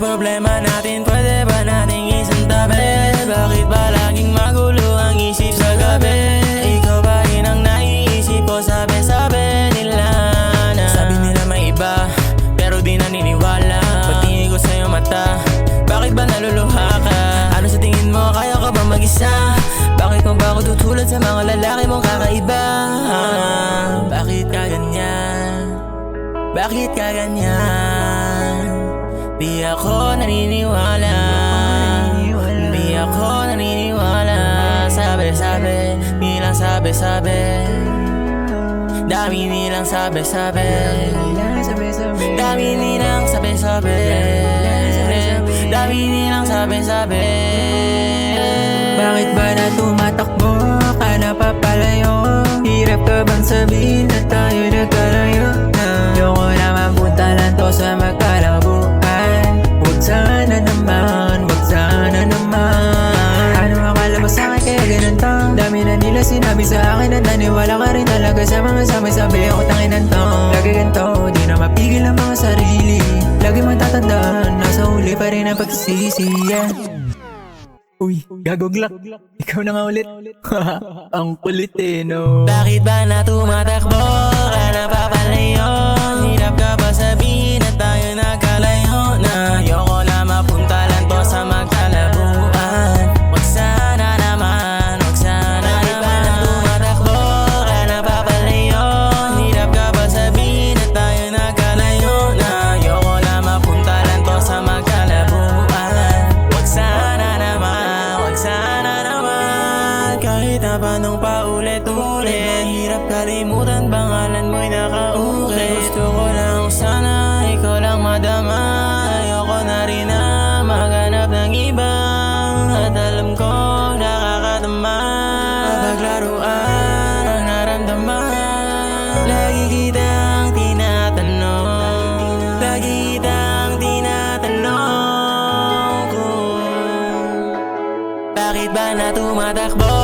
problema natin, pwede ba nating isang tabi? Bakit ba laging magulo ang isip sa gabi? Ikaw ba rin ang naiisip ko, sabi-sabi nila na sabi nila may iba, pero di naniniwala. Pagtingin ko sa'yo mata, bakit ba naluluha ka? Ano sa tingin mo, kaya ka ba mag-isa? Bakit mo ba ako tutulad sa mga lalaki mong kakaiba? Bakit ka ganyan? Bakit ka ganyan? Di ako naniniwala, di ako naniniwala. Sabi-sabi, nilang sabi-sabi, dami nilang sabi-sabi, dami nilang sabi-sabi, dami nilang sabi-sabi. Bakit ba na tumatakbo ka na papalayo? Hirap ka bang sabihin na tayo nagkalayo na? Ayoko na mapunta lang to sa magkalabuan. Huwag sana naman, huwag sana naman. Ano akala mo sa'kin kaya ganun to? Dami na nila sinabi sa akin at naniwala ka rin talaga sa mga sabi-sabi. Ako tanginan to, lagi ganito, di na mapigil ang mga sarili. Lagi matatandaan, nasa huli pa rin ang pagsisisi, yeah. Uy, gagoglak, ikaw na nga ulit. Ang kulit eh, no? Bakit ba na tumatakbo ka na papalayo? Hirap ka ba sabihin na tayo nagkalayo na? Ayoko na mapunta lang to sa magkalabuan. Wag sana naman, wag sana naman. Bakit ba na tumatakbo ka na papalayo? Hirap ka ba sabihin na tayo nagkalayo na? Ayoko na mapunta lang to sa magkalabuan. Wag sana naman, wag sana naman. Kahit na paanong paulit-ulit, hirap kalimutan, pangalan mo'y nakaukit. Gusto ko lang sana, ikaw lang madama. Ayoko na rin na maghanap ng iba, at alam ko nakakatama. Paglaruan ang naramdaman, lagi kitang tinatanong, lagi kitang tinatanong kung bakit ba na tumatakbo